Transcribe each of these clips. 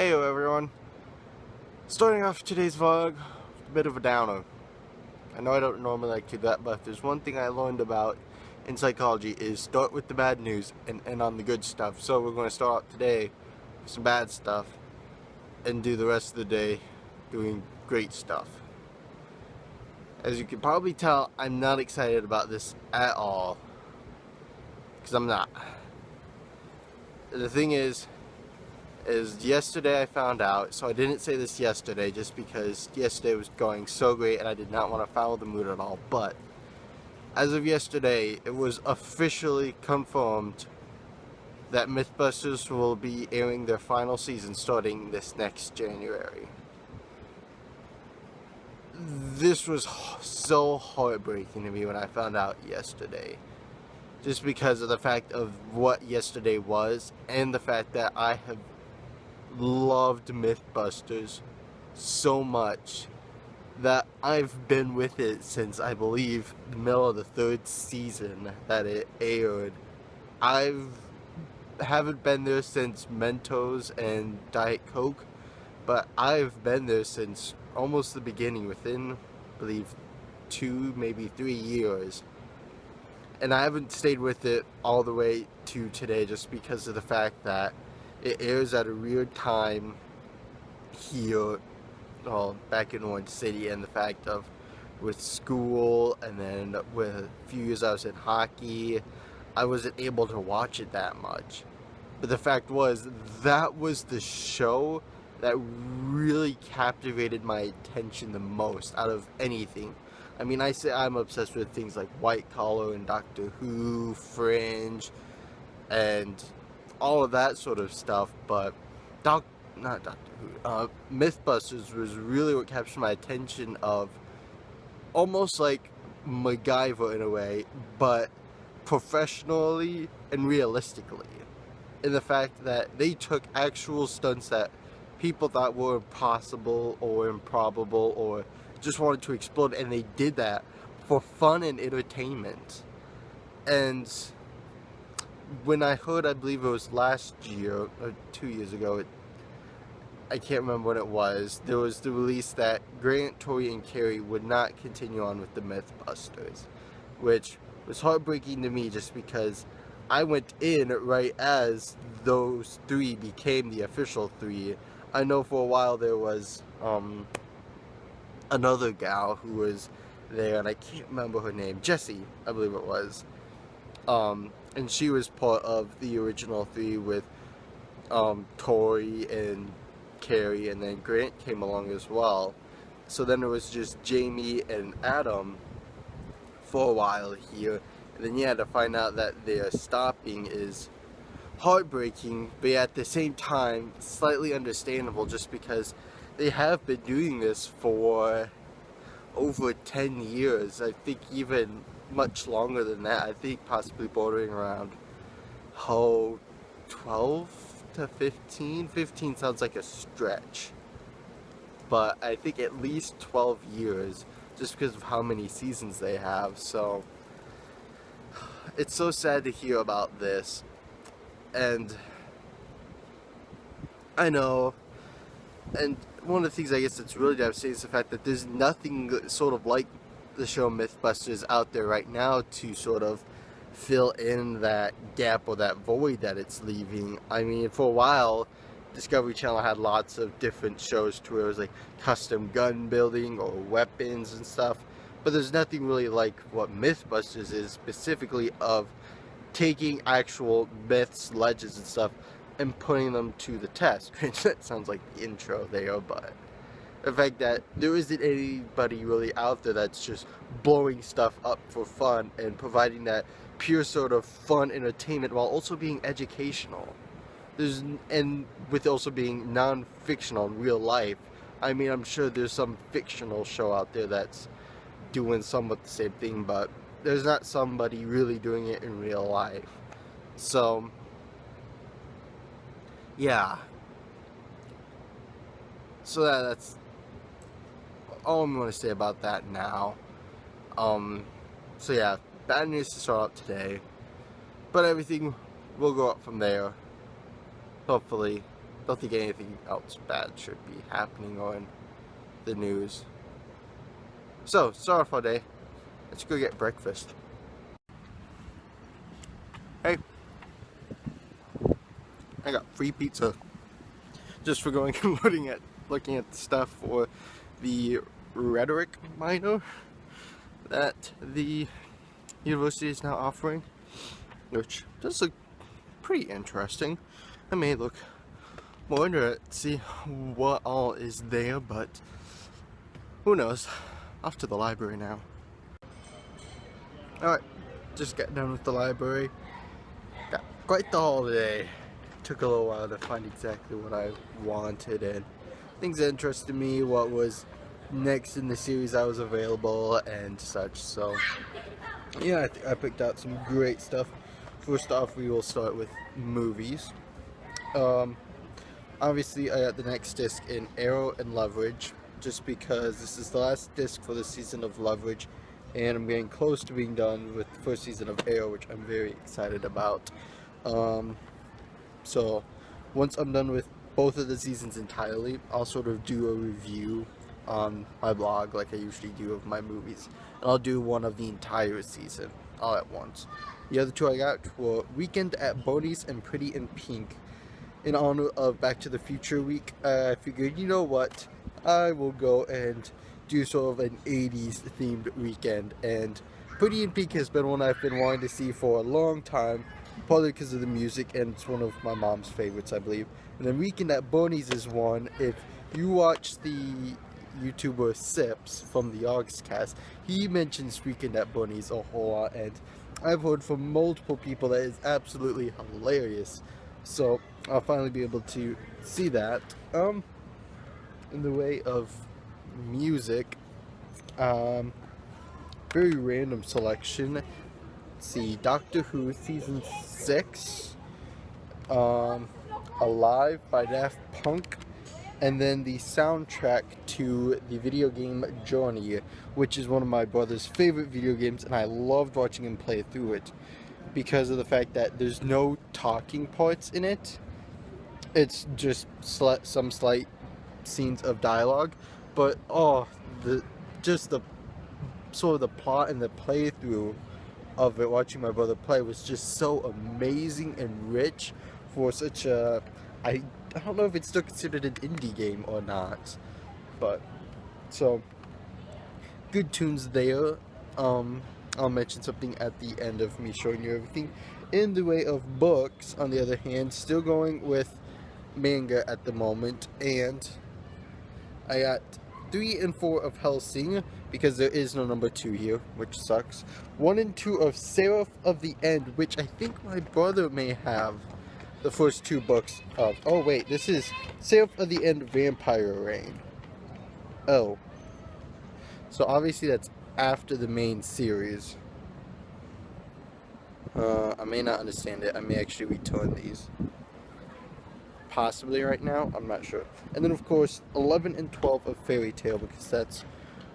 Hey everyone, starting off today's vlog, a bit of a downer. I know I don't normally like to do that, but if there's one thing I learned about in psychology is start with the bad news and end on the good stuff. So we're going to start out today with some bad stuff and do the rest of the day doing great stuff. As you can probably tell, I'm not excited about this at all, because I'm not. The thing is yesterday I found out, so I didn't say this yesterday just because yesterday was going so great and I did not want to foul the mood at all, but as of yesterday it was officially confirmed that Mythbusters will be airing their final season starting this next January. This was so heartbreaking to me when I found out yesterday, just because of the fact of what yesterday was and the fact that I have loved Mythbusters so much that I've been with it since I believe the middle of the third season that it aired. Haven't been there since Mentos and Diet Coke, but I've been there since almost the beginning, within I believe 2 maybe 3 years, and I haven't stayed with it all the way to today just because of the fact that it airs at a weird time here, back in Orange City, and the fact of with school and then with a few years I was in hockey, I wasn't able to watch it that much. But the fact was, that was the show that really captivated my attention the most out of anything. I mean, I say I'm obsessed with things like White Collar and Doctor Who, Fringe, and all of that sort of stuff, but not Doctor Who, Mythbusters was really what captured my attention, of almost like MacGyver in a way, but professionally and realistically, in the fact that they took actual stunts that people thought were impossible or improbable or just wanted to explode, and they did that for fun and entertainment. And when I heard, I believe it was last year or 2 years ago, I can't remember when it was, there was the release that Grant, Tori, and Carrie would not continue on with the Mythbusters, which was heartbreaking to me just because I went in right as those 3 became the official 3. I know for a while there was another gal who was there, and I can't remember her name, Jessie, I believe it was. And she was part of the original 3 with Tori and Carrie, and then Grant came along as well. So then it was just Jamie and Adam for a while here, and then to find out that they're stopping is heartbreaking, but at the same time slightly understandable, just because they have been doing this for over 10 years. I think even much longer than that. I think possibly bordering around 12 to 15. 15 sounds like a stretch, but I think at least 12 years just because of how many seasons they have. So it's so sad to hear about this, and I know, and one of the things I guess that's really devastating is the fact that there's nothing sort of like the show Mythbusters out there right now to sort of fill in that gap or that void that it's leaving. I mean, for a while Discovery Channel had lots of different shows to where it was like custom gun building or weapons and stuff, but there's nothing really like what Mythbusters is, specifically of taking actual myths, legends and stuff and putting them to the test. That sounds like the intro there, but the fact that there isn't anybody really out there that's just blowing stuff up for fun and providing that pure sort of fun entertainment while also being educational. And with also being non-fictional in real life. I mean, I'm sure there's some fictional show out there that's doing somewhat the same thing, but there's not somebody really doing it in real life. So yeah. So that's all I'm going to say about that now. So yeah, bad news to start out today, but everything will go up from there, hopefully. don't think anything else bad should be happening on the news. So, sorry for day. Let's go get breakfast. Hey, I got free pizza just for going and looking at the stuff for the rhetoric minor that the university is now offering, which does look pretty interesting. I may look more into it, see what all is there, but who knows. Off to the library now. Alright, just got done with the library. Got quite the haul today. Took a little while to find exactly what I wanted and things that interested me, what was next in the series that was available and such. So yeah, I picked out some great stuff. First off, we will start with movies. Obviously I got the next disc in Arrow and Leverage, just because this is the last disc for the season of Leverage, and I'm getting close to being done with the first season of Arrow, which I'm very excited about. So once I'm done with both of the seasons entirely, I'll sort of do a review on my blog like I usually do of my movies, and I'll do one of the entire season all at once. The other two I got were Weekend at Bernie's and Pretty in Pink. In honor of Back to the Future week, I figured, you know what, I will go and do sort of an 80s themed weekend, and Pretty in Pink has been one I've been wanting to see for a long time, partly because of the music, and it's one of my mom's favorites, I believe. And then Weekend at Bernie's is one, if you watch the YouTuber Sips from the Augscast, he mentions Weekend at Bernie's a whole lot, and I've heard from multiple people that it's absolutely hilarious. So I'll finally be able to see that. In the way of music, very random selection. Let's see, Doctor Who season 6, Alive by Daft Punk, and then the soundtrack to the video game Journey, which is one of my brother's favorite video games, and I loved watching him play through it because of the fact that there's no talking parts in it. It's just some slight scenes of dialogue, but the sort of the plot and the playthrough of it, watching my brother play, was just so amazing and rich for such a, I don't know if it's still considered an indie game or not, but so good tunes there. I'll mention something at the end of me showing you everything. In the way of books, on the other hand, still going with manga at the moment, and I got 3 and 4 of Hellsing, because there is no number 2 here, which sucks. 1 and 2 of Seraph of the End, which I think my brother may have the first 2 books of. Oh wait, this is Seraph of the End Vampire Reign. Oh. So obviously that's after the main series. I may not understand it. I may actually return these. Possibly right now, I'm not sure. And then of course 11 and 12 of Fairy Tail, because that's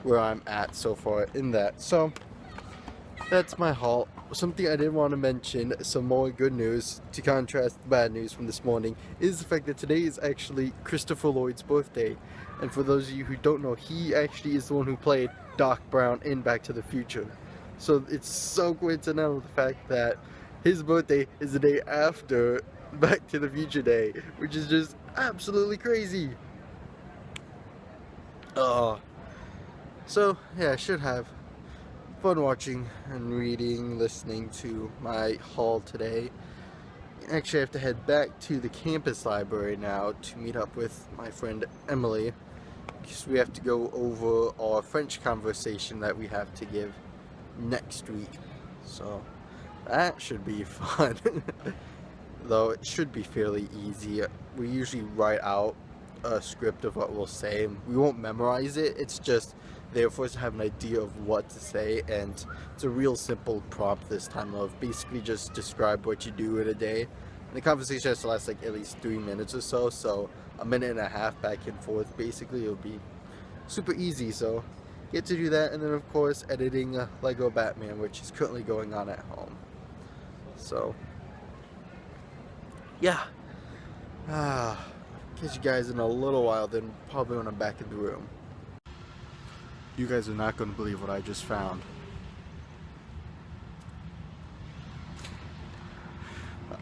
where I'm at so far in that. So that's my haul. Something I did want to mention, some more good news to contrast the bad news from this morning, is the fact that today is actually Christopher Lloyd's birthday. And for those of you who don't know, he actually is the one who played Doc Brown in Back to the Future. So it's so coincidental, the fact that his birthday is the day after Back to the Future Day, which is just absolutely crazy. So yeah, I should have fun watching and reading, listening to my haul today. Actually, I have to head back to the campus library now to meet up with my friend Emily, because we have to go over our French conversation that we have to give next week. So that should be fun. Though it should be fairly easy. We usually write out a script of what we'll say. We won't memorize it, it's just there for us to have an idea of what to say, and it's a real simple prompt this time of basically just describe what you do in a day. And the conversation has to last like at least 3 minutes or so, so a minute and a half back and forth. Basically it'll be super easy, so get to do that. And then of course editing Lego Batman, which is currently going on at home. So yeah, Catch you guys in a little while, then probably when I'm back in the room. You guys are not going to believe what I just found.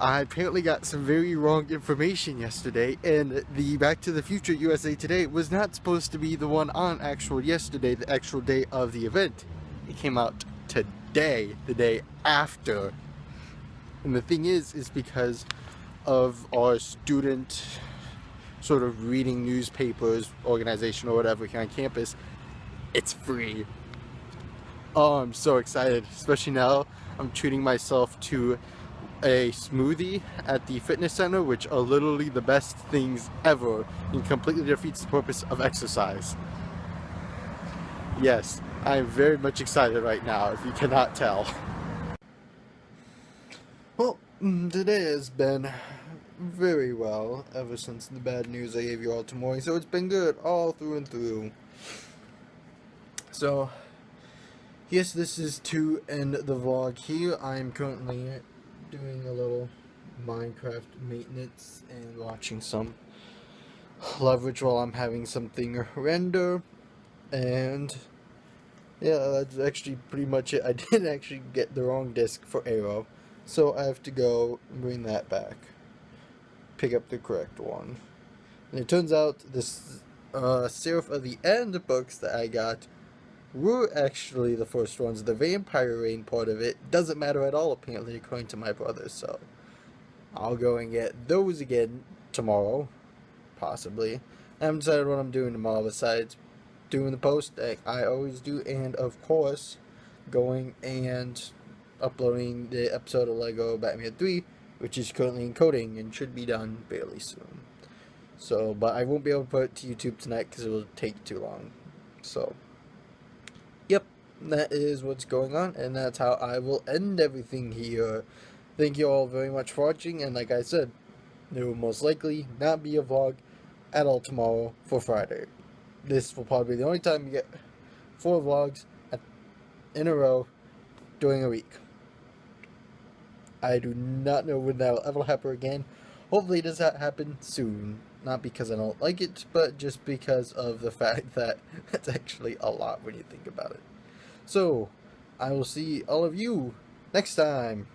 I apparently got some very wrong information yesterday, and the Back to the Future USA Today was not supposed to be the one on actual yesterday, the actual day of the event. It came out today, the day after. And the thing is because of our student sort of reading newspapers organization or whatever here on campus, it's free. Oh, I'm so excited, especially now I'm treating myself to a smoothie at the fitness center, which are literally the best things ever and completely defeats the purpose of exercise. Yes, I am very much excited right now, if you cannot tell. Well, today has been very well ever since the bad news I gave you all tomorrow, so it's been good all through and through. So, yes, this is to end the vlog here. I am currently doing a little Minecraft maintenance and watching some leverage while I'm having something render, and yeah, that's actually pretty much it. I did actually get the wrong disc for Arrow, so I have to go bring that back, pick up the correct one. And it turns out this Seraph of the End books that I got were actually the first ones. The Vampire Rain part of it doesn't matter at all, apparently, according to my brother, so I'll go and get those again tomorrow, possibly. I haven't decided what I'm doing tomorrow besides doing the post that I always do, and of course going and uploading the episode of Lego Batman 3, which is currently encoding and should be done fairly soon. So, but I won't be able to put it to YouTube tonight because it will take too long. So, yep, that is what's going on, and that's how I will end everything here. Thank you all very much for watching, and like I said, there will most likely not be a vlog at all tomorrow for Friday. This will probably be the only time you get 4 vlogs in a row during a week. I do not know when that will ever happen again. Hopefully it does not happen soon. Not because I don't like it, but just because of the fact that it's actually a lot when you think about it. So, I will see all of you next time.